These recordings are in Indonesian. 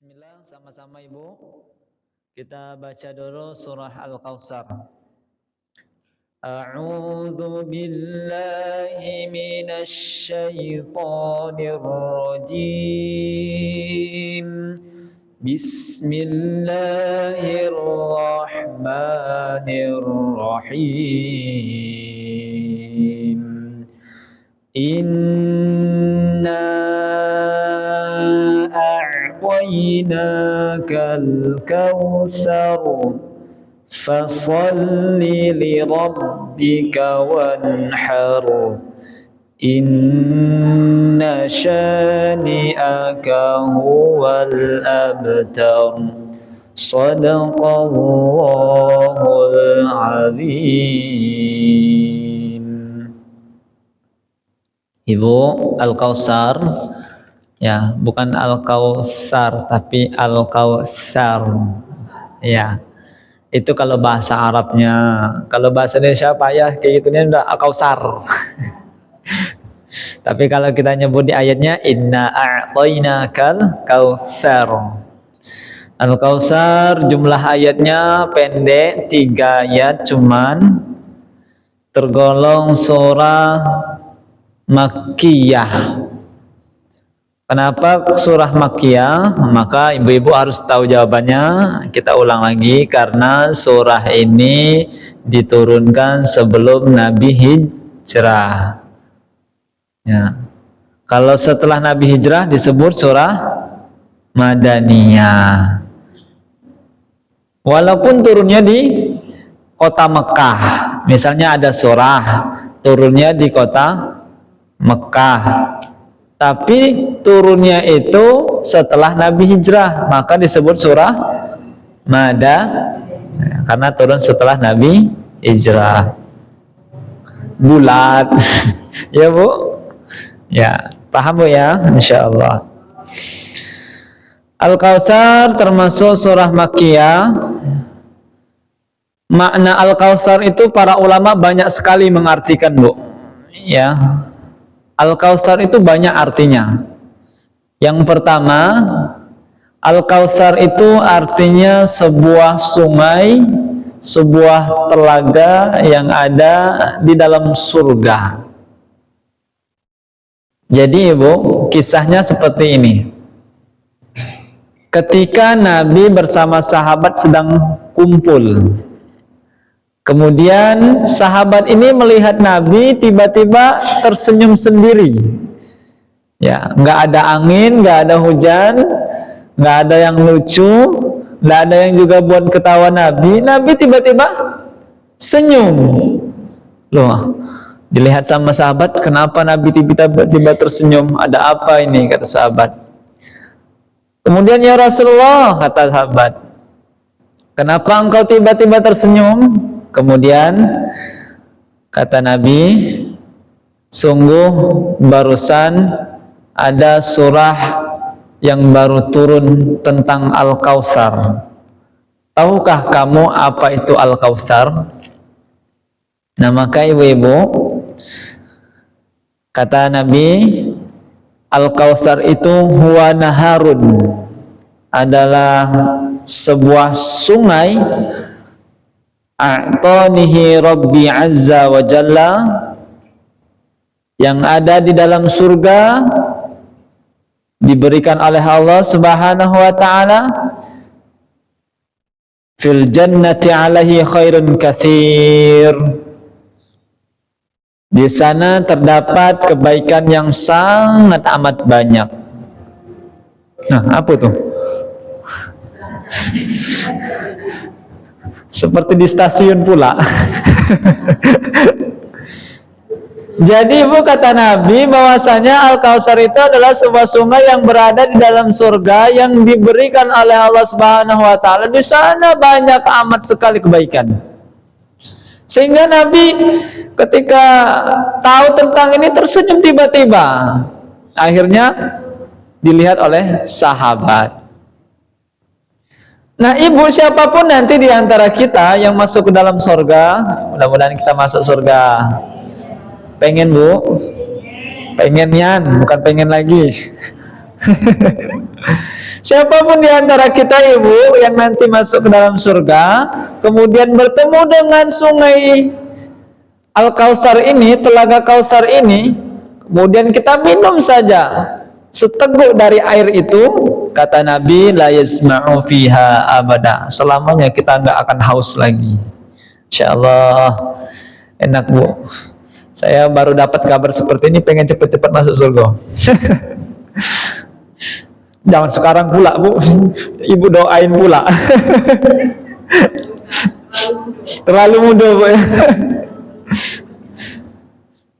Bismillah, sama-sama Ibu. Kita baca dulu surah Al-Kautsar. A'udzu billahi minasy syaithanir rajim. Bismillahirrahmanirrahim. Inna a'tainakal kautsar fasalli li rabbika wanhar inna syani'aka huwal abtar. Shadaqallahul azim. Ibu, Al-Kautsar ya, bukan Al-Kautsar tapi Al-Kautsar. Ya. Itu kalau bahasa Arabnya. Kalau bahasa Indonesia apa ya kayak gitunya udah Al-Kautsar. Tapi kalau kita nyebut di ayatnya inna a'tainakal kautsar. Al-Kautsar jumlah ayatnya pendek, 3 ayat cuman, tergolong surah Makkiyah. Kenapa surah Makkiyah? Maka ibu-ibu harus tahu jawabannya. Kita ulang lagi, karena surah ini diturunkan sebelum Nabi hijrah. Ya. Kalau setelah Nabi hijrah disebut surah Madaniyah. Walaupun turunnya di kota Mekah. Misalnya ada surah turunnya di kota Mekah, tapi turunnya itu setelah Nabi hijrah, maka disebut surah Madaniyah, karena turun setelah Nabi hijrah. Bulat. Ya Bu? Ya, paham Bu ya? Insyaallah. Al-Kautsar termasuk surah Makkiyah. Makna Al-Kautsar itu para ulama banyak sekali mengartikan Bu. Ya. Al-Kautsar itu banyak artinya. Yang pertama, Al-Kautsar itu artinya sebuah sungai, sebuah telaga yang ada di dalam surga. Jadi Ibu, kisahnya seperti ini. Ketika Nabi bersama sahabat sedang kumpul, kemudian sahabat ini melihat Nabi tiba-tiba tersenyum sendiri. Ya, nggak ada angin, nggak ada hujan, nggak ada yang lucu, nggak ada yang juga buat ketawa Nabi. Nabi tiba-tiba senyum. Loh, dilihat sama sahabat, kenapa Nabi tiba-tiba tersenyum? Ada apa ini? Kata sahabat. Kemudian, ya Rasulullah, kata sahabat, kenapa engkau tiba-tiba tersenyum? Kemudian kata Nabi, sungguh barusan ada surah yang baru turun tentang Al-Kautsar. Tahukah kamu apa itu Al-Kautsar? Nah, maka ibu-ibu, kata Nabi, Al-Kautsar itu huwa naharun, adalah sebuah sungai, a'tanihi Rabbi Azza wa Jalla, yang ada di dalam surga, diberikan oleh Allah Subhanahu wa ta'ala, fil jannati alaihi khairun katsir. Di sana terdapat kebaikan yang sangat amat banyak. Nah, apa tuh? Seperti di stasiun pula. Jadi Ibu, kata Nabi bahwasanya Al-Kautsar itu adalah sebuah sungai yang berada di dalam surga yang diberikan oleh Allah Subhanahu wa taala. Di sana banyak amat sekali kebaikan. Sehingga Nabi ketika tahu tentang ini tersenyum tiba-tiba. Akhirnya dilihat oleh sahabat. Nah Ibu, siapapun nanti di antara kita yang masuk ke dalam surga, mudah-mudahan kita masuk surga. Pengen Bu? Pengen Yan, bukan pengen lagi. Siapapun di antara kita ibu yang nanti masuk ke dalam surga, kemudian bertemu dengan sungai Al-Kautsar ini, telaga Kautsar ini, kemudian kita minum saja seteguk dari air itu, kata Nabi, la yasma'u fiha abada, selamanya kita nggak akan haus lagi. Insyaallah enak bu. Saya baru dapat kabar seperti ini, pengen cepet-cepet masuk surga. Jangan sekarang pula bu, ibu doain pula. Terlalu muda bu ya.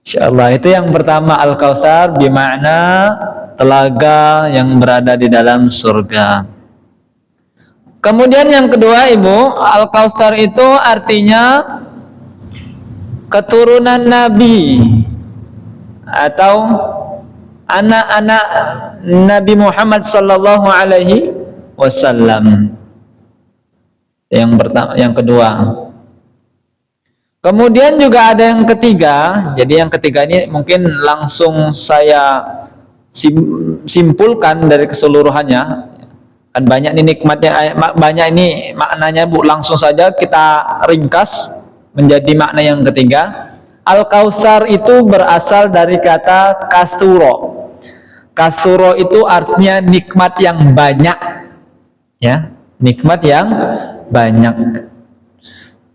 Insyaallah itu yang pertama, Al-Kautsar bermakna telaga yang berada di dalam surga. Kemudian yang kedua ibu, Al-Kautsar itu artinya keturunan Nabi atau anak-anak Nabi Muhammad sallallahu alaihi wasallam. Yang pertama, yang kedua. Kemudian juga ada yang ketiga. Jadi yang ketiga ini mungkin langsung saya simpulkan dari keseluruhannya. Kan banyak ini nikmatnya, banyak ini maknanya bu. Langsung saja kita ringkas menjadi makna yang ketiga. Al-Kautsar itu berasal dari kata kasuro. Kasuro itu artinya nikmat yang banyak, ya, nikmat yang banyak.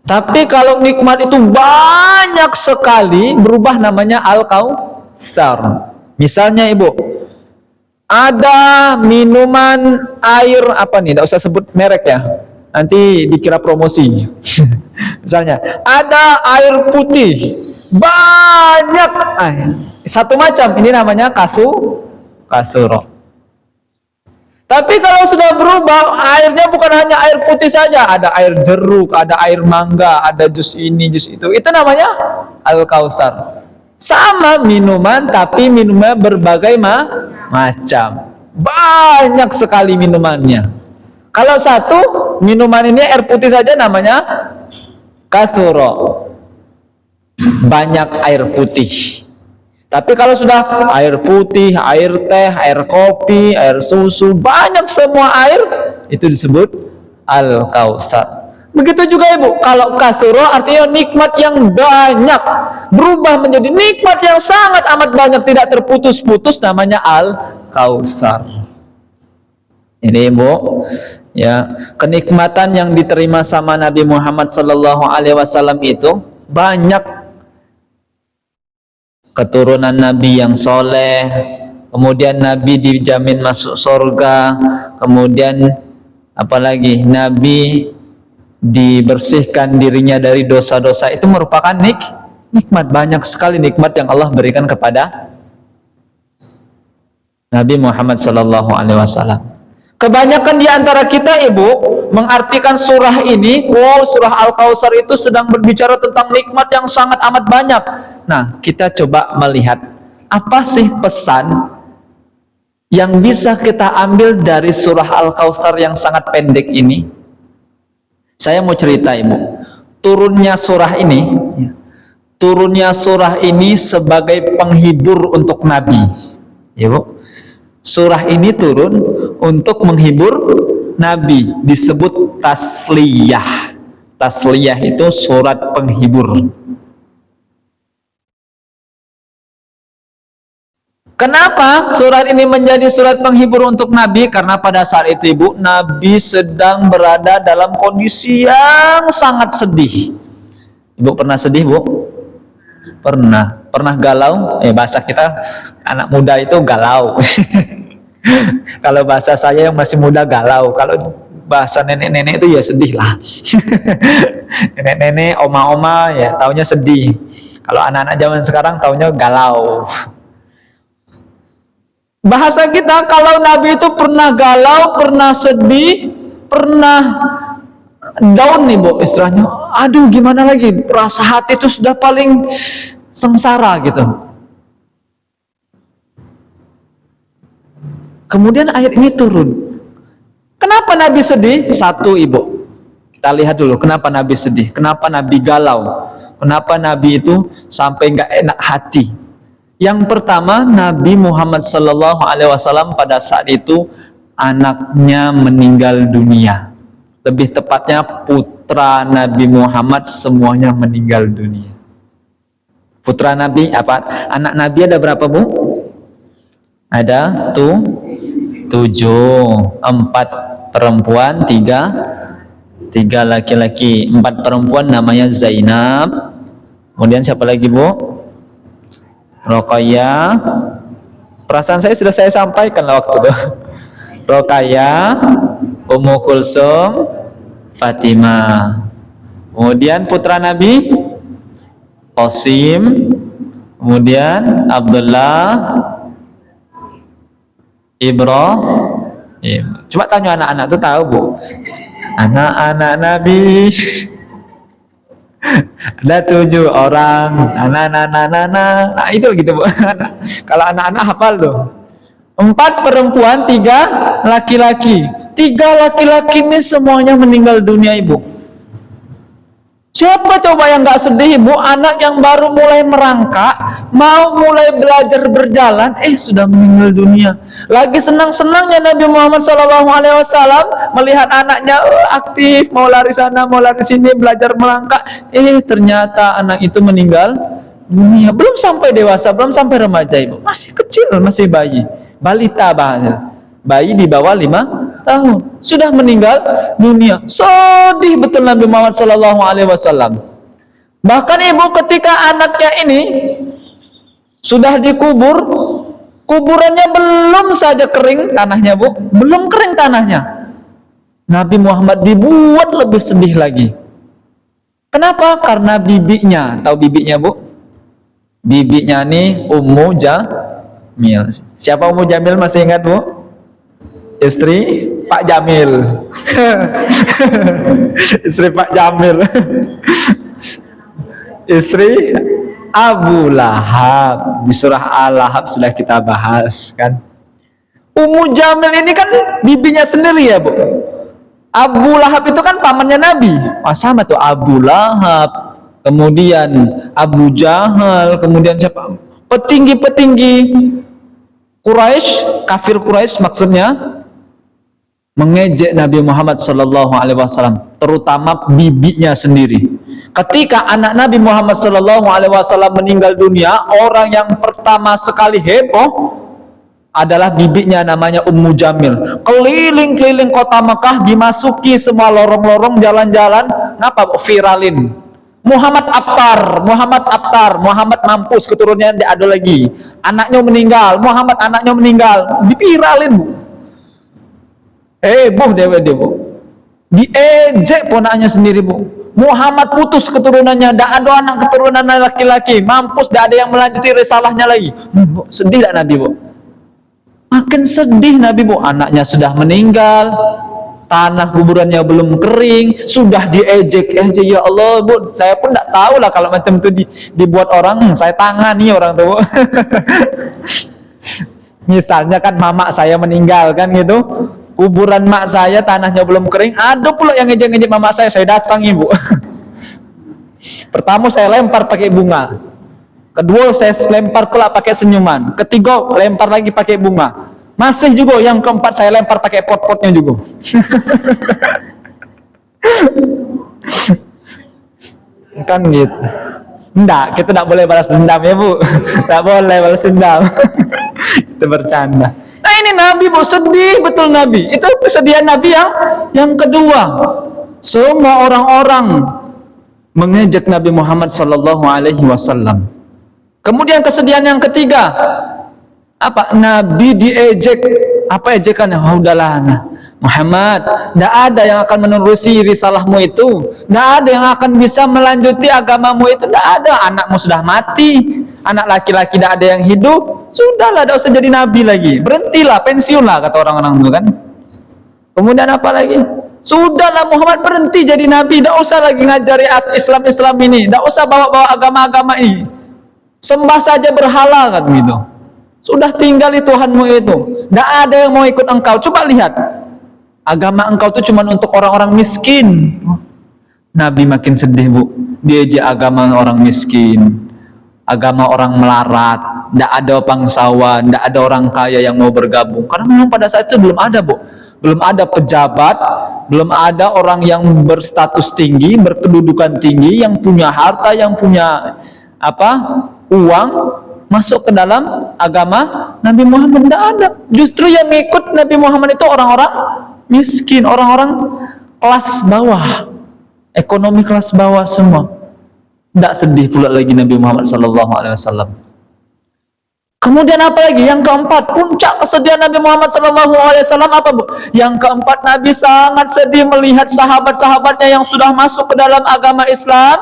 Tapi kalau nikmat itu banyak sekali, berubah namanya Al-Kautsar. Misalnya ibu, ada minuman air apa nih? Tidak usah sebut merek ya, nanti dikira promosi. Misalnya ada air putih banyak, satu macam, ini namanya kasuro. Tapi kalau sudah berubah, airnya bukan hanya air putih saja, ada air jeruk, ada air mangga, ada jus ini, jus itu namanya Al-Kautsar. Sama minuman, tapi minumnya berbagai macam, banyak sekali minumannya. Kalau satu minuman ini air putih saja namanya kasuro, banyak air putih. Tapi kalau sudah air putih, air teh, air kopi, air susu, banyak semua air, itu disebut Al-Kautsar. Begitu juga ibu, kalau kasuro artinya nikmat yang banyak, berubah menjadi nikmat yang sangat amat banyak, tidak terputus-putus, namanya Al-Kautsar. Ini ibu, ya, kenikmatan yang diterima sama Nabi Muhammad SAW itu banyak. Keturunan Nabi yang soleh, kemudian Nabi dijamin masuk surga, kemudian apalagi Nabi dibersihkan dirinya dari dosa-dosa, itu merupakan nikmat. Banyak sekali nikmat yang Allah berikan kepada Nabi Muhammad SAW. Kebanyakan di antara kita ibu mengartikan surah ini, surah Al-Kautsar itu sedang berbicara tentang nikmat yang sangat amat banyak. Nah, kita coba melihat apa sih pesan yang bisa kita ambil dari surah Al-Kautsar yang sangat pendek ini. Saya mau cerita ibu, turunnya surah ini sebagai penghibur untuk Nabi. Ibu, surah ini turun untuk menghibur Nabi, disebut tasliyah. Tasliyah itu surat penghibur. Kenapa surat ini menjadi surat penghibur untuk Nabi? Karena pada saat itu ibu, Nabi sedang berada dalam kondisi yang sangat sedih. Ibu pernah sedih bu? Pernah galau? Bahasa kita anak muda itu galau. Kalau bahasa saya yang masih muda galau. Kalau bahasa nenek-nenek itu ya sedih lah. Nenek-nenek, oma-oma ya taunya sedih. Kalau anak-anak zaman sekarang taunya galau. Bahasa kita, kalau Nabi itu pernah galau, pernah sedih, pernah down nih bu istilahnya. Aduh gimana lagi, rasa hati itu sudah paling sengsara gitu. Kemudian ayat ini turun. Kenapa Nabi sedih? Satu ibu, kita lihat dulu kenapa Nabi sedih, kenapa Nabi galau, kenapa Nabi itu sampai nggak enak hati. Yang pertama, Nabi Muhammad SAW pada saat itu anaknya meninggal dunia. Lebih tepatnya putra Nabi Muhammad semuanya meninggal dunia. Putra Nabi apa? Anak Nabi ada berapa, Bu? Ada 7, 4 perempuan, 3 laki-laki. 4 perempuan namanya Zainab. Kemudian siapa lagi, Bu? Roqayyah. Perasaan saya sudah saya sampaikan waktu itu. Roqayyah, Ummu Kulsum, Fatimah. Kemudian putra Nabi Qasim, kemudian Abdullah, Ibrahim. Coba tanya anak-anak tuh tahu, Bu. Anak-anak Nabi ada 7 orang. Nah itu gitu, Bu. Kalau anak-anak hafal tuh. 4 perempuan, 3 laki-laki. 3 laki-laki ini semuanya meninggal dunia, Ibu. Siapa coba yang gak sedih, Ibu? Anak yang baru mulai merangkak, mau mulai belajar berjalan, sudah meninggal dunia. Lagi senang-senangnya Nabi Muhammad SAW melihat anaknya aktif, mau lari sana, mau lari sini, belajar melangkah. Ternyata anak itu meninggal dunia. Belum sampai dewasa, belum sampai remaja, Ibu. Masih kecil, masih bayi. Balita bahasa. Bayi di bawah 5 tahun sudah meninggal dunia. Sedih betul Nabi Muhammad SAW. Bahkan, Ibu, ketika anaknya ini sudah dikubur, kuburannya belum saja kering tanahnya, Bu, belum kering tanahnya, Nabi Muhammad dibuat lebih sedih lagi. Kenapa? Karena bibinya. Tahu bibinya, Bu? Bibinya nih Ummu Jamil. Siapa Ummu Jamil, masih ingat, Bu? Istri Pak Jamil. Istri Pak Jamil. Istri Abu Lahab. Di surah Al-Lahab sudah kita bahas kan. Ummu Jamil ini kan bibinya sendiri ya, Bu. Abu Lahab itu kan pamannya Nabi. Sama tuh Abu Lahab. Kemudian Abu Jahal. Kemudian siapa? Petinggi-petinggi Quraisy, kafir Quraisy maksudnya, mengejek Nabi Muhammad SAW, terutama bibinya sendiri. Ketika anak Nabi Muhammad SAW meninggal dunia, orang yang pertama sekali heboh adalah bibinya, namanya Ummu Jamil. Keliling-keliling kota Mekah, dimasuki semua lorong-lorong, jalan-jalan, ngapa viralin. Muhammad Abtar, Muhammad mampus, keturunannya ada lagi. Anaknya meninggal, Muhammad anaknya meninggal, dipiralin, Bu. Bu, diejek ponaknya sendiri, Bu. Muhammad putus keturunannya, tidak ada anak keturunan laki-laki, mampus, tidak ada yang melanjuti risalahnya lagi. Bu, sedih tak Nabi, Bu? Makin sedih Nabi, Bu. Anaknya sudah meninggal, tanah kuburannya belum kering, sudah diejek. Ya Allah, Bu, saya pun tidak tahu lah kalau macam itu dibuat orang, saya tangani orang tuh, Bu. Misalnya kan mama saya meninggal kan gitu, kuburan mak saya tanahnya belum kering, ada pula yang ngejek-ngejek mama saya datangi, Bu. Pertama saya lempar pakai bunga, kedua saya lempar pula pakai senyuman, ketiga lempar lagi pakai bunga, masih juga yang keempat saya lempar pakai pot-potnya juga. Kan gitu. Enggak, kita tidak boleh balas dendam ya, Bu. Tidak boleh balas dendam. Itu bercanda. Nah ini Nabi, Bu, sedih betul Nabi. Itu kesedihan Nabi yang kedua. Semua orang-orang mengejek Nabi Muhammad SAW. Kemudian kesedihan yang ketiga, apa? Nabi diejek. Apa ejekannya? Udahlah, Muhammad, tidak ada yang akan menerusi risalahmu itu, tidak ada yang akan bisa melanjuti agamamu itu, tidak ada. Anakmu sudah mati, anak laki-laki tidak ada yang hidup, sudahlah, tidak usah jadi nabi lagi, berhentilah, pensiunlah, kata orang-orang itu kan. Kemudian apa lagi? Sudahlah Muhammad, berhenti jadi nabi, tidak usah lagi ngajari Islam ini, tidak usah bawa-bawa agama-agama ini, sembah saja berhala kan gitu. Sudah tinggali Tuhanmu itu, tidak ada yang mau ikut engkau. Coba lihat, agama engkau itu cuma untuk orang-orang miskin. Nabi makin sedih, Bu. Dia aja agama orang miskin, agama orang melarat, tidak ada bangsawan, tidak ada orang kaya yang mau bergabung. Karena memang pada saat itu belum ada, Bu. Belum ada pejabat, belum ada orang yang berstatus tinggi, berkedudukan tinggi, yang punya harta, yang punya uang, masuk ke dalam agama Nabi Muhammad. Tidak ada. Justru yang ikut Nabi Muhammad itu orang-orang miskin, orang-orang kelas bawah, ekonomi kelas bawah semua. Tidak sedih pula lagi Nabi Muhammad SAW. Kemudian apa lagi? Yang keempat, puncak kesedihan Nabi Muhammad SAW apa, Bu? Yang keempat, Nabi sangat sedih melihat sahabat-sahabatnya yang sudah masuk ke dalam agama Islam,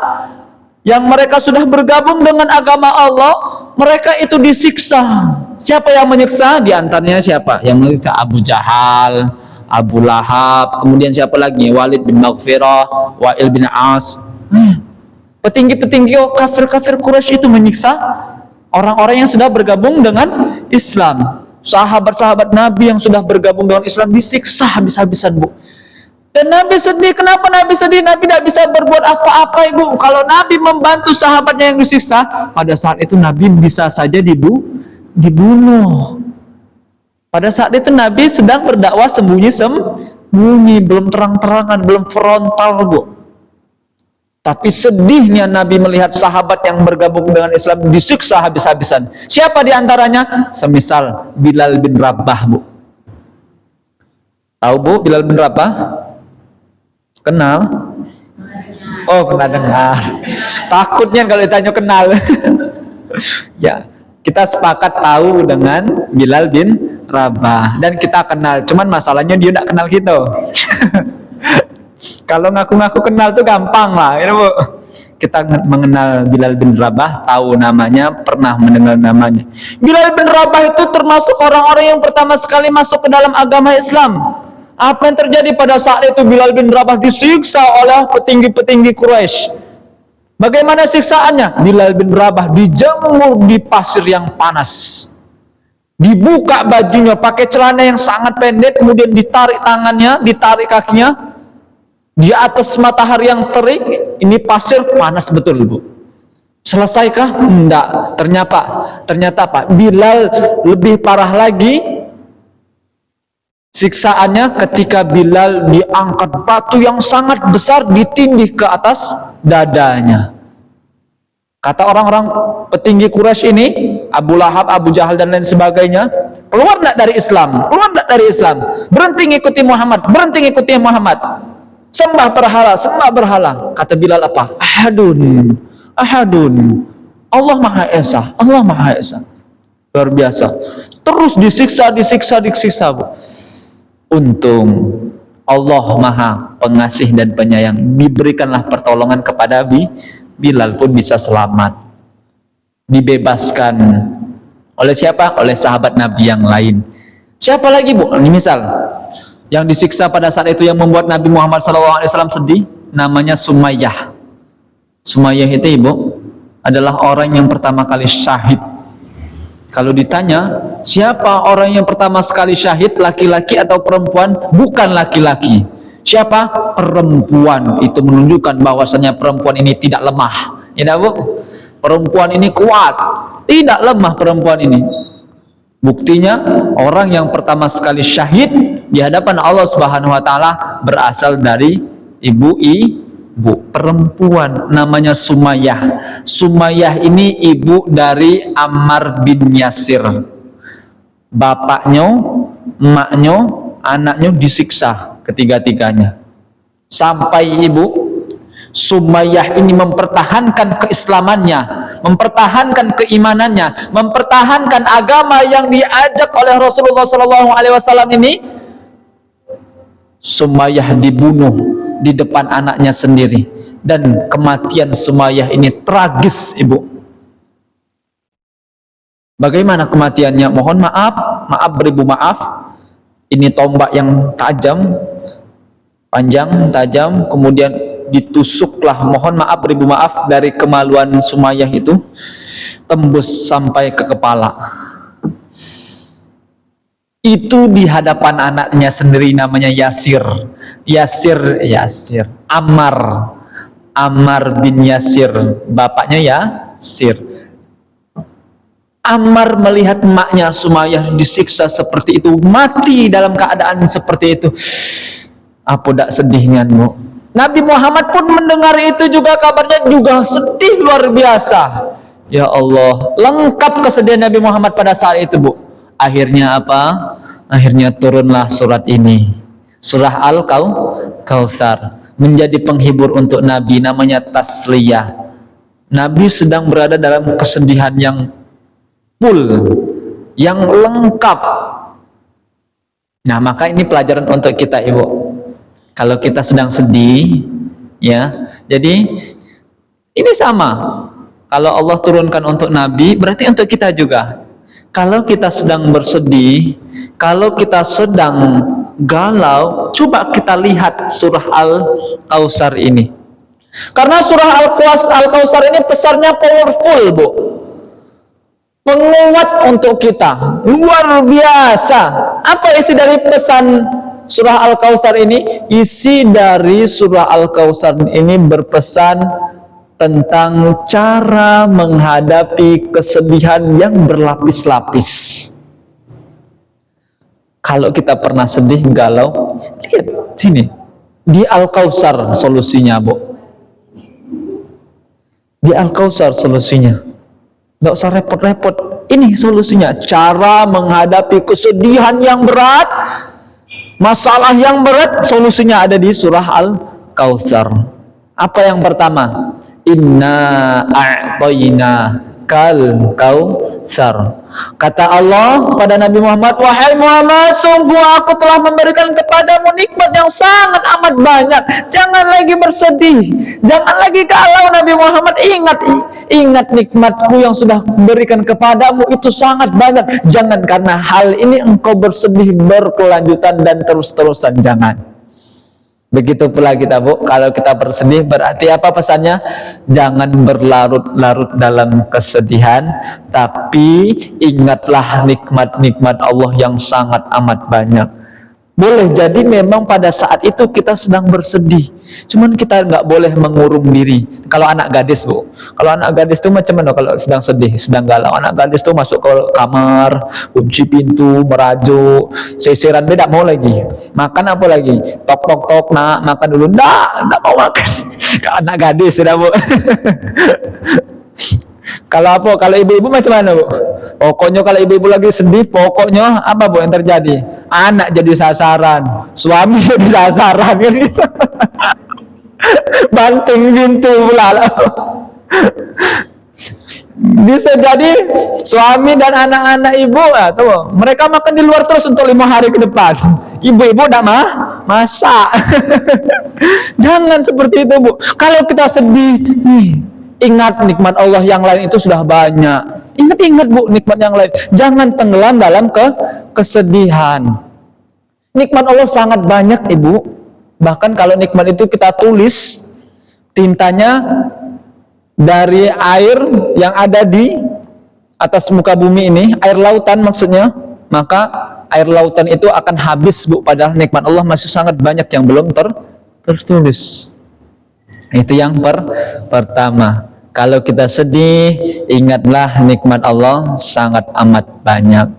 yang mereka sudah bergabung dengan agama Allah, mereka itu disiksa. Siapa yang menyiksa? Di antaranya siapa? Yang menyiksa Abu Jahal, Abu Lahab, kemudian siapa lagi? Walid bin Maghfirah, Wa'il bin As. Petinggi-petinggi kafir-kafir Quraisy itu menyiksa orang-orang yang sudah bergabung dengan Islam. Sahabat-sahabat Nabi yang sudah bergabung dengan Islam disiksa habis-habisan, Bu. Dan Nabi sedih. Kenapa Nabi sedih? Nabi tidak bisa berbuat apa-apa, Ibu. Kalau Nabi membantu sahabatnya yang disiksa, pada saat itu Nabi bisa saja dibunuh. Pada saat itu Nabi sedang berdakwah sembunyi-sembunyi, belum terang-terangan, belum frontal, Bu. Tapi sedihnya Nabi melihat sahabat yang bergabung dengan Islam disiksa habis-habisan. Siapa diantaranya? Semisal Bilal bin Rabah, Bu. Tahu, Bu, Bilal bin Rabah? Kenal? Oh, pernah dengar. Takutnya kalau ditanya kenal. Ya, kita sepakat tahu dengan Bilal bin Rabah dan kita kenal. Cuman masalahnya dia tidak kenal kita. Kalau ngaku-ngaku kenal tuh gampang lah, ya, Bu. Kita mengenal Bilal bin Rabah, tahu namanya, pernah mendengar namanya. Bilal bin Rabah itu termasuk orang-orang yang pertama sekali masuk ke dalam agama Islam. Apa yang terjadi pada saat itu? Bilal bin Rabah disiksa oleh petinggi-petinggi Quraisy. Bagaimana siksaannya? Bilal bin Rabah dijemur di pasir yang panas. Dibuka bajunya, pakai celana yang sangat pendek, kemudian ditarik tangannya, ditarik kakinya. Di atas matahari yang terik, ini pasir panas betul, Bu. Selesaikah? Enggak. Ternyata Pak, Bilal lebih parah lagi siksaannya ketika Bilal diangkat batu yang sangat besar ditindih ke atas dadanya. Kata orang-orang petinggi Quraisy ini, Abu Lahab, Abu Jahal dan lain sebagainya, keluar enggak dari Islam? Keluar enggak dari Islam? Berhenti ngikuti Muhammad, berhenti ngikuti Muhammad. Sembah berhala. Kata Bilal apa? Ahadun. Allah Maha Esa. Luar biasa. Terus disiksa, Bu. Untung Allah Maha Pengasih dan Penyayang. Diberikanlah pertolongan kepada Bilal, pun bisa selamat. Dibebaskan. Oleh siapa? Oleh sahabat Nabi yang lain. Siapa lagi, Bu? Ini misal yang disiksa pada saat itu yang membuat Nabi Muhammad SAW sedih, namanya Sumayyah. Sumayyah itu, Ibu, adalah orang yang pertama kali syahid. Kalau ditanya, siapa orang yang pertama sekali syahid, laki-laki atau perempuan? Bukan laki-laki. Siapa? Perempuan. Itu menunjukkan bahwasanya perempuan ini tidak lemah. Ya, Bu? Perempuan ini kuat, tidak lemah perempuan ini. Buktinya orang yang pertama sekali syahid di hadapan Allah Subhanahu wa taala berasal dari ibu perempuan, namanya Sumayyah. Sumayyah ini ibu dari Ammar bin Yasir. Bapaknya, emaknya, anaknya disiksa ketiga-tiganya. Sampai ibu Sumayyah ini mempertahankan keislamannya, mempertahankan keimanannya, mempertahankan agama yang diajak oleh Rasulullah SAW ini. Sumayyah dibunuh di depan anaknya sendiri, dan kematian Sumayyah ini tragis, Ibu. Bagaimana kematiannya? Mohon maaf beribu maaf. Ini tombak yang tajam, panjang, tajam, kemudian ditusuklah, mohon maaf beribu maaf, dari kemaluan Sumayyah itu tembus sampai ke kepala. Itu di hadapan anaknya sendiri, namanya Yasir. Ammar bin Yasir, bapaknya Yasir. Ammar melihat emaknya Sumayyah disiksa seperti itu, mati dalam keadaan seperti itu. Apa dak sedihnya, Nabi Muhammad pun mendengar itu juga, kabarnya juga sedih luar biasa. Ya Allah, lengkap kesedihan Nabi Muhammad pada saat itu, Bu. Akhirnya apa? Akhirnya turunlah surat ini, surah Al-Kautsar, menjadi penghibur untuk Nabi, namanya tasliyah. Nabi sedang berada dalam kesedihan yang full, yang lengkap. Nah, maka ini pelajaran untuk kita, Ibu. Kalau kita sedang sedih, ya, jadi ini sama. Kalau Allah turunkan untuk Nabi, berarti untuk kita juga. Kalau kita sedang bersedih, kalau kita sedang galau, coba kita lihat surah Al-Kautsar ini. Karena surah Al-Kautsar ini pesannya powerful, Bu. Penguat untuk kita, luar biasa. Apa isi dari pesan surah Al-Kautsar ini? Isi dari surah Al-Kautsar ini berpesan tentang cara menghadapi kesedihan yang berlapis-lapis. Kalau kita pernah sedih, galau, lihat sini, di Al-Kautsar solusinya, Bu. Di Al-Kautsar solusinya. Nggak usah repot-repot. Ini solusinya. Cara menghadapi kesedihan yang berat, masalah yang berat, solusinya ada di surah Al-Kautsar. Apa yang pertama? Inna a'tayna kal kautsar. Kata Allah pada Nabi Muhammad, wahai Muhammad, sungguh aku telah memberikan kepadamu nikmat yang sangat amat banyak. Jangan lagi bersedih, jangan lagi galau, Nabi Muhammad. Ingat nikmatku yang sudah berikan kepadamu itu sangat banyak. Jangan karena hal ini engkau bersedih berkelanjutan dan terus-terusan, jangan. Begitu pula kita, Bu, kalau kita bersedih, berarti apa pesannya? Jangan berlarut-larut dalam kesedihan, tapi ingatlah nikmat-nikmat Allah yang sangat amat banyak. Boleh jadi memang pada saat itu kita sedang bersedih, cuman kita nggak boleh mengurung diri. Kalau anak gadis, Bu, kalau anak gadis itu macam mana kalau sedang sedih, sedang galau? Anak gadis itu masuk ke kamar, kunci pintu, merajuk, sisiran, beda mau lagi. Makan apa lagi? Tok tok tok, nak makan dulu. Nggak mau makan. Anak gadis sudah, Bu. Kalau apa? Kalau ibu-ibu macam mana, Bu? Pokoknya kalau ibu-ibu lagi sedih, pokoknya apa, Bu, yang terjadi? Anak jadi sasaran, suami jadi sasaran, gitu. Banting pintu pula. Bisa jadi suami dan anak-anak ibu, tuh, mereka makan di luar terus untuk 5 hari ke depan. Ibu-ibu udah masak. Jangan seperti itu, Bu. Kalau kita sedih, ingat nikmat Allah yang lain itu sudah banyak. Ingat, Bu, nikmat yang lain. Jangan tenggelam dalam kesedihan. Nikmat Allah sangat banyak, Ibu. Bahkan kalau nikmat itu kita tulis, tintanya dari air yang ada di atas muka bumi ini, air lautan maksudnya, maka air lautan itu akan habis, Bu. Padahal nikmat Allah masih sangat banyak yang belum tertulis. Itu yang pertama. Kalau kita sedih, ingatlah nikmat Allah sangat amat banyak.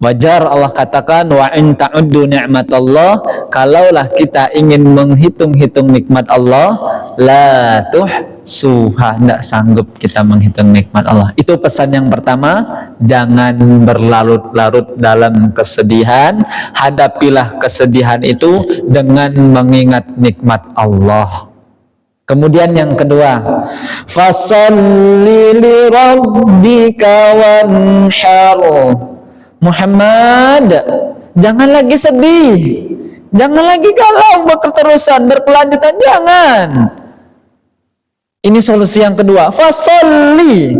Wajar Allah katakan, wa in ta'uddu ni'matallah, kalaulah kita ingin menghitung-hitung nikmat Allah, la tuhsuha, tidak sanggup kita menghitung nikmat Allah. Itu pesan yang pertama. Jangan berlarut-larut dalam kesedihan, hadapilah kesedihan itu dengan mengingat nikmat Allah. Kemudian yang kedua, fasholli li rabbika wanhar. Muhammad, jangan lagi sedih, jangan lagi galau berketerusan, berkelanjutan, jangan. Ini solusi yang kedua. Fasholli,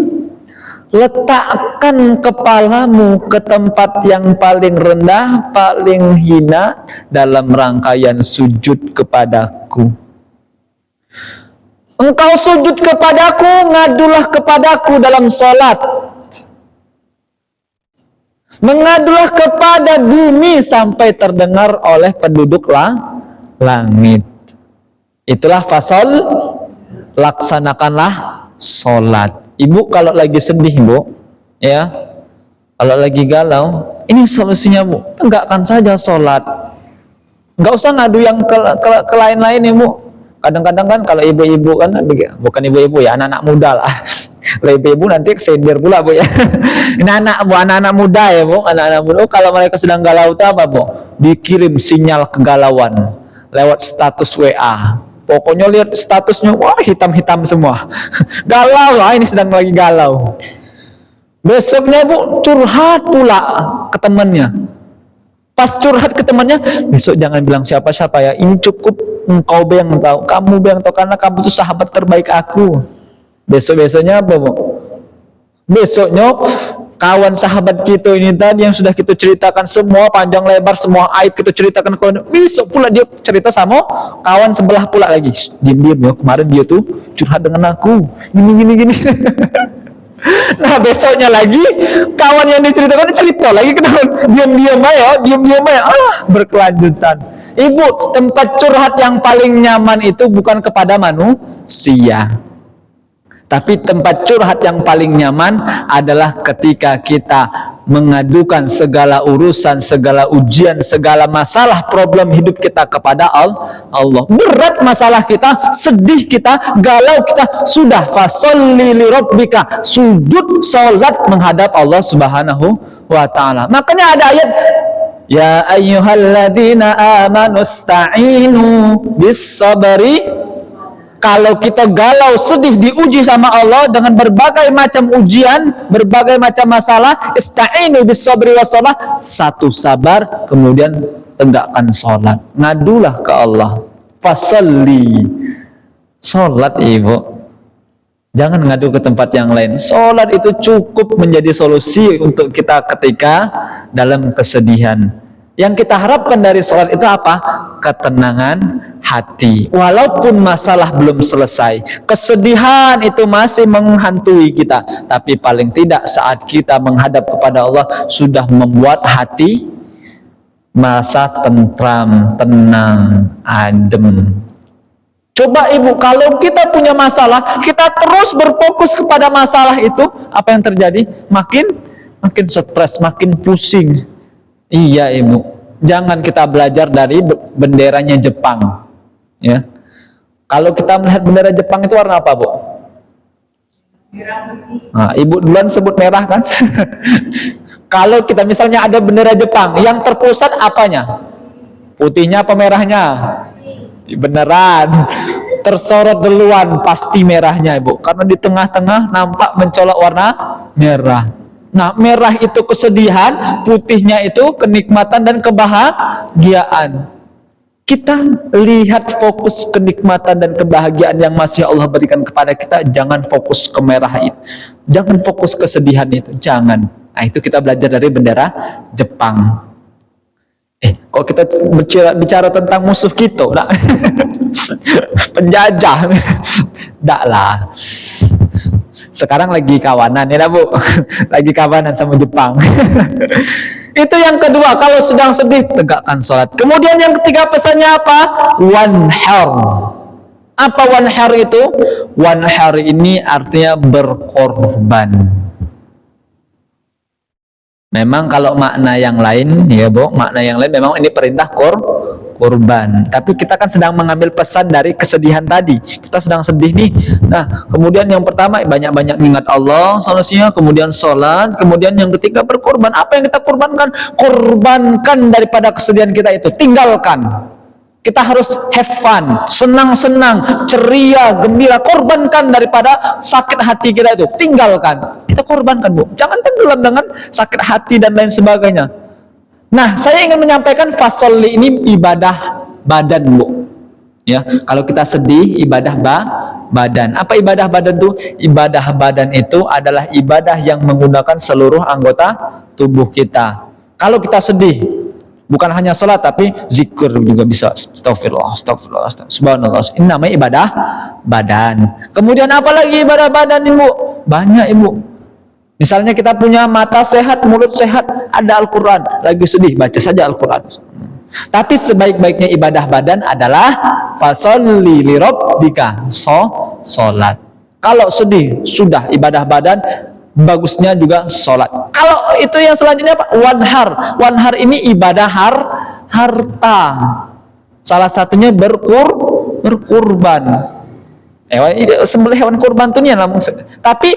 letakkan kepalamu ke tempat yang paling rendah, paling hina dalam rangkaian sujud kepadaku. Engkau sujud kepadaku, ngadulah kepadaku dalam sholat. Mengadulah kepada bumi sampai terdengar oleh penduduk langit. Itulah fasol, laksanakanlah sholat. Ibu kalau lagi sedih, Bu, ya, Kalau lagi galau, ini solusinya Bu, tegakkan saja sholat. Nggak usah ngadu yang ke lain-lain ya Bu. Kadang-kadang kan kalau ibu-ibu kan, bukan ibu-ibu ya, anak-anak muda lah. Kalau ibu-ibu nanti kesindir pula Bu ya. Ini anak-anak muda ya Bu, anak-anak muda. Oh, kalau mereka sedang galau itu apa Bu? Dikirim sinyal kegalauan lewat status WA. Pokoknya lihat statusnya, wah hitam-hitam semua. Galau lah, ini sedang lagi galau. Besoknya Bu curhat pula ke temannya. Pas curhat ke temannya, besok jangan bilang siapa-siapa ya. Ini cukup engkau yang tahu, kamu yang tahu, karena kamu itu sahabat terbaik aku. Besok-besoknya apa Bu? Besoknya kawan sahabat kita ini tadi yang sudah kita ceritakan semua panjang lebar, semua aib kita ceritakan ke kawan. Besok pula dia cerita sama kawan sebelah pula lagi. Diam-diam ya, kemarin dia tuh curhat dengan aku. Gini. Nah besoknya lagi kawan yang diceritakan cerita lagi ke dalam, diam-diam aja, berkelanjutan. Ibu, tempat curhat yang paling nyaman itu bukan kepada manusia, tapi tempat curhat yang paling nyaman adalah ketika kita mengadukan segala urusan, segala ujian, segala masalah problem hidup kita kepada Allah. Berat masalah kita, sedih kita, galau kita, sudah fasolli li rabbika, sujud salat menghadap Allah Subhanahu wa taala. Makanya ada ayat, ya ayyuhalladzina amanu sta'inu bis sabri. Kalau kita galau, sedih, diuji sama Allah dengan berbagai macam ujian, berbagai macam masalah, ista'inu bis sabri wassalah, satu sabar, kemudian tegakkan sholat, ngadulah ke Allah. Fasalli, sholat Ibu, jangan ngadu ke tempat yang lain. Sholat itu cukup menjadi solusi untuk kita ketika dalam kesedihan. Yang kita harapkan dari sholat itu apa? Ketenangan hati. Walaupun masalah belum selesai, kesedihan itu masih menghantui kita, tapi paling tidak saat kita menghadap kepada Allah sudah membuat hati merasa tentram, tenang, adem. Coba Ibu, kalau kita punya masalah, kita terus berfokus kepada masalah itu, apa yang terjadi? Makin stres, makin pusing. Iya Ibu, jangan kita belajar dari benderanya Jepang. Ya, kalau kita melihat bendera Jepang itu warna apa Bu? Nah, Ibu duluan sebut merah kan? Kalau kita misalnya ada bendera Jepang, yang terpusat apanya? Putihnya apa merahnya? Beneran, tersorot duluan pasti merahnya Ibu, karena di tengah-tengah nampak mencolok warna merah. Nah, merah itu kesedihan, putihnya itu kenikmatan dan kebahagiaan. Kita lihat fokus kenikmatan dan kebahagiaan yang masih Allah berikan kepada kita, jangan fokus ke merah itu, jangan fokus kesedihan itu, jangan. Nah, itu kita belajar dari bendera Jepang. Kok kita bicara tentang musuh kita, nah. Penjajah, enggak lah. Sekarang lagi kawanan ya Bu, lagi kawanan sama Jepang. Itu yang kedua, kalau sedang sedih tegakkan sholat. Kemudian yang ketiga pesannya apa? Wanhar. Apa wanhar itu? Wanhar ini artinya berkorban. Memang kalau makna yang lain ya Bu, makna yang lain memang ini perintah korban. Tapi kita kan sedang mengambil pesan dari kesedihan tadi. Kita sedang sedih nih. Nah, kemudian yang pertama banyak-banyak ingat Allah, solusinya, kemudian sholat, kemudian yang ketiga berkorban. Apa yang kita korbankan? Korbankan daripada kesedihan kita itu, tinggalkan. Kita harus have fun, senang-senang, ceria, gembira. Korbankan daripada sakit hati kita itu, tinggalkan. Kita korbankan Bu, jangan tenggelam dengan sakit hati dan lain sebagainya. Nah, saya ingin menyampaikan fasolli ini ibadah badan Bu. Ya, kalau kita sedih ibadah badan. Apa ibadah badan itu? Ibadah badan itu adalah ibadah yang menggunakan seluruh anggota tubuh kita. Kalau kita sedih, bukan hanya sholat tapi zikir juga bisa. Astagfirullah, subhanallah. Ini namanya ibadah badan. Kemudian apa lagi ibadah badan Ibu? Banyak Ibu. Misalnya kita punya mata sehat, mulut sehat, ada Al-Quran, lagi sedih, baca saja Al-Quran. Tapi sebaik-baiknya ibadah badan adalah fasolli li rabbika, sholat. Kalau sedih, sudah ibadah badan, bagusnya juga sholat. Kalau itu yang selanjutnya apa? Wanhar. Wanhar ini ibadah harta. Salah satunya berkurban. Sembelih hewan kurban itu tapi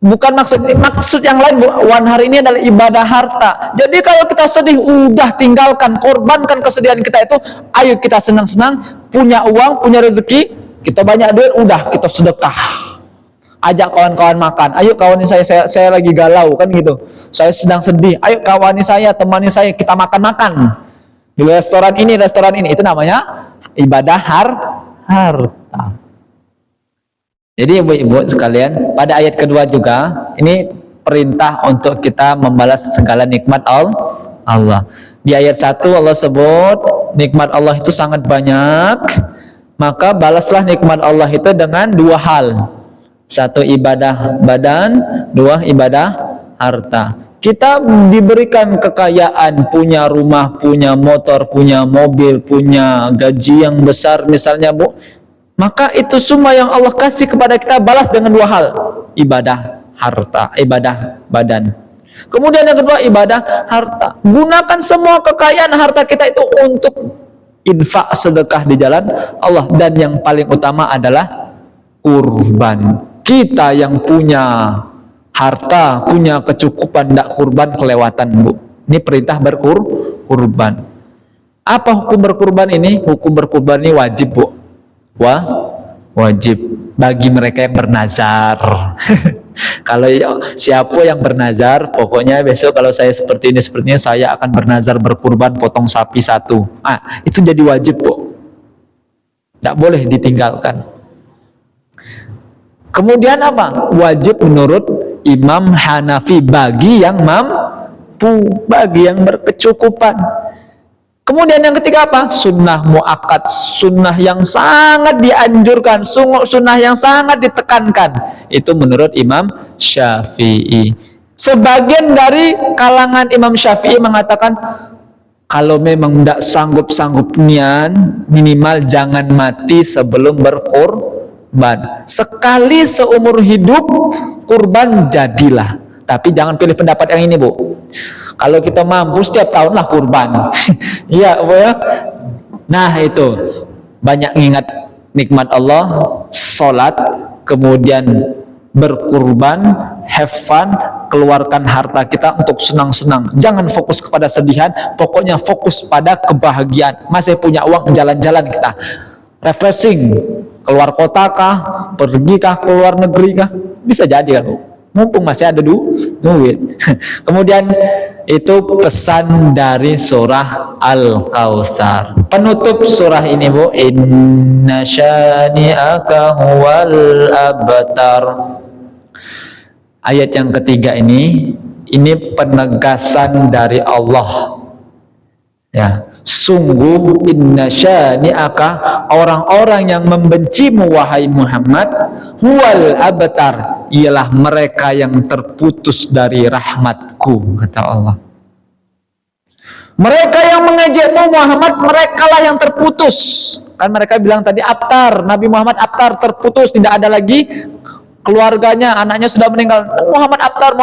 bukan maksud yang lain. Wanhar ini adalah ibadah harta. Jadi kalau kita sedih, udah tinggalkan, korbankan kesedihan kita itu. Ayo kita senang-senang, punya uang, punya rezeki, kita banyak duit, udah kita sedekah. Ajak kawan-kawan makan. Ayo kawani saya lagi galau kan gitu. Saya sedang sedih. Ayo kawani saya, temani saya, kita makan-makan. Di restoran ini. Itu namanya ibadah harta. Jadi ibu-ibu sekalian, pada ayat kedua juga ini perintah untuk kita membalas segala nikmat Allah. Di ayat 1 Allah sebut nikmat Allah itu sangat banyak, maka balaslah nikmat Allah itu dengan dua hal. Satu, ibadah badan, dua, ibadah harta. Kita diberikan kekayaan, punya rumah, punya motor, punya mobil, punya gaji yang besar misalnya, Bu. Maka itu semua yang Allah kasih kepada kita balas dengan dua hal. Ibadah harta, ibadah badan. Kemudian yang kedua, ibadah harta. Gunakan semua kekayaan harta kita itu untuk infak, sedekah di jalan Allah. Dan yang paling utama adalah kurban. Kita yang punya harta, punya kecukupan, tidak kurban kelewatan, Bu. Ini perintah berkurban. Apa hukum berkurban ini? Hukum berkurban ini wajib, Bu. Wajib bagi mereka yang bernazar. Kalau siapa yang bernazar, pokoknya besok kalau saya seperti ini, saya akan bernazar berkurban potong sapi 1. Itu jadi wajib, Bu. Tidak boleh ditinggalkan. Kemudian apa? Wajib menurut Imam Hanafi bagi yang mampu, bagi yang berkecukupan. Kemudian yang ketiga apa? Sunnah muakkad, sunnah yang sangat dianjurkan, sunnah yang sangat ditekankan. Itu menurut Imam Syafi'i. Sebagian dari kalangan Imam Syafi'i mengatakan, kalau memang tidak sanggup nian, minimal jangan mati sebelum berkurban. Sekali seumur hidup kurban jadilah, tapi jangan pilih pendapat yang ini, Bu. Kalau kita mampu setiap tahun lah kurban. Iya, Bu ya. Nah, itu banyak ingat nikmat Allah, sholat, kemudian berkurban, have fun, keluarkan harta kita untuk senang-senang. Jangan fokus kepada sedihan, pokoknya fokus pada kebahagiaan. Masih punya uang, jalan-jalan kita. Refreshing, keluar kota kah, pergi kah, keluar negeri kah, bisa jadi kan, Bu. Mumpung masih ada duit. Kemudian itu pesan dari surah Al-Kautsar. Penutup surah ini, Bu, inna syani'aka huwal abtar. Ayat yang ketiga ini penegasan dari Allah. Ya, sungguh inna syani'aka, orang-orang yang membencimu wahai Muhammad, huwal abtar, ialah mereka yang terputus dari rahmatku, kata Allah. Mereka yang mengejekmu Muhammad, merekalah yang terputus. Kan mereka bilang tadi abtar, Nabi Muhammad abtar, terputus, tidak ada lagi keluarganya, anaknya sudah meninggal. Muhammad abtar,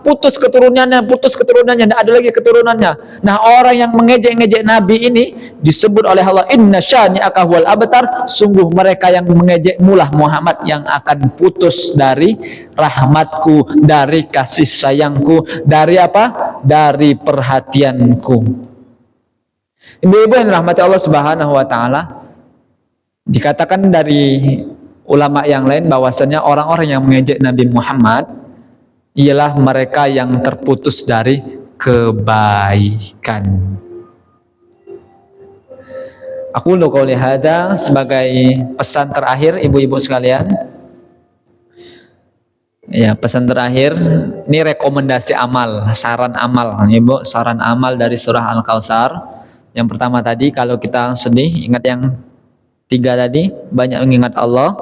putus keturunannya, tidak ada lagi keturunannya. Nah, orang yang mengejek-ngejek Nabi ini disebut oleh Allah, inna syani'aka huwal abtar, sungguh mereka yang mengejekmu lah Muhammad yang akan putus dari rahmatku, dari kasih sayangku, dari apa? Dari perhatianku. Ibu-ibu yang rahmati Allah Subhanahu wa taala, dikatakan dari ulama yang lain bahwasanya orang-orang yang mengejek Nabi Muhammad ialah mereka yang terputus dari kebaikan. Aku qouli hada sebagai pesan terakhir, ibu-ibu sekalian. Ya, pesan terakhir ini rekomendasi amal, saran amal, Ibu, saran amal dari surah Al-Kautsar. Yang pertama tadi, kalau kita sedih, ingat yang 3 tadi, banyak mengingat Allah.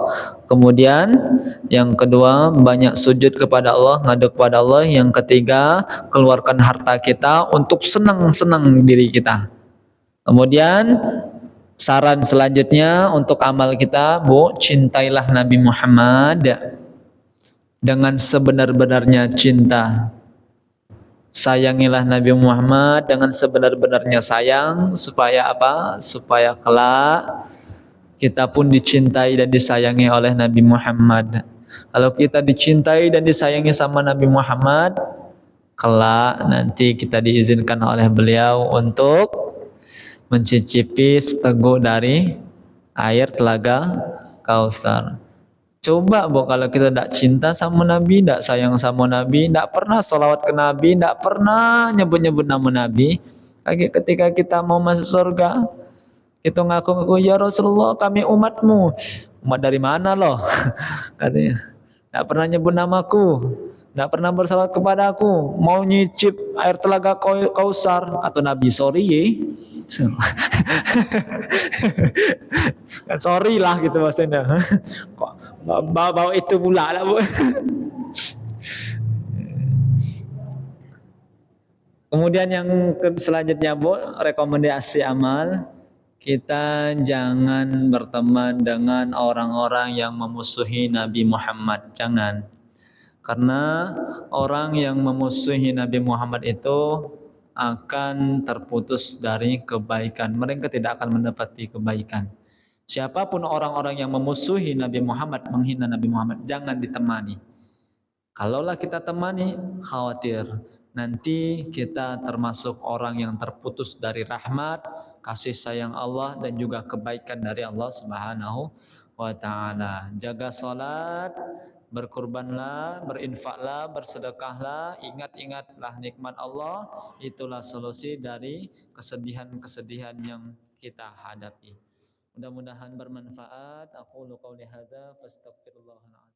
Kemudian yang kedua, banyak sujud kepada Allah, ngadu kepada Allah. Yang ketiga, keluarkan harta kita untuk senang-senang diri kita. Kemudian saran selanjutnya untuk amal kita, Bu, cintailah Nabi Muhammad. dengan sebenar-benarnya cinta. Sayangilah Nabi Muhammad dengan sebenar-benarnya sayang, supaya apa? Supaya kelak kita pun dicintai dan disayangi oleh Nabi Muhammad. Kalau kita dicintai dan disayangi sama Nabi Muhammad, kelak nanti kita diizinkan oleh beliau untuk mencicipi seteguk dari air telaga Kausar. Coba bu, kalau kita tidak cinta sama Nabi, tidak sayang sama Nabi, tidak pernah sholawat ke Nabi, tidak pernah nyebut-nyebut nama Nabi, ketika kita mau masuk surga, kita ngaku-ngaku, ya Rasulullah kami umatmu. Umat dari mana loh? Katanya, tidak pernah nyebut namaku, tidak pernah bersalawat kepada aku, mau nyicip air telaga Kausar. Atau Nabi, sorry ye. Sorry lah gitu maksudnya. Kok bawa itu pula lah bu. Kemudian yang selanjutnya bu, rekomendasi amal, kita jangan berteman dengan orang-orang yang memusuhi Nabi Muhammad. Jangan. Karena orang yang memusuhi Nabi Muhammad itu akan terputus dari kebaikan. Mereka tidak akan mendapati kebaikan. Siapapun orang-orang yang memusuhi Nabi Muhammad, menghina Nabi Muhammad, jangan ditemani. Kalaulah kita temani, khawatir nanti kita termasuk orang yang terputus dari rahmat, kasih sayang Allah, dan juga kebaikan dari Allah Subhanahu wa ta'ala. Jaga salat, berkurbanlah, berinfaklah, bersedekahlah, ingat-ingatlah nikmat Allah. Itulah solusi dari kesedihan-kesedihan yang kita hadapi. Mudah-mudahan bermanfaat. Aku qouli hadza fastaghfirullahal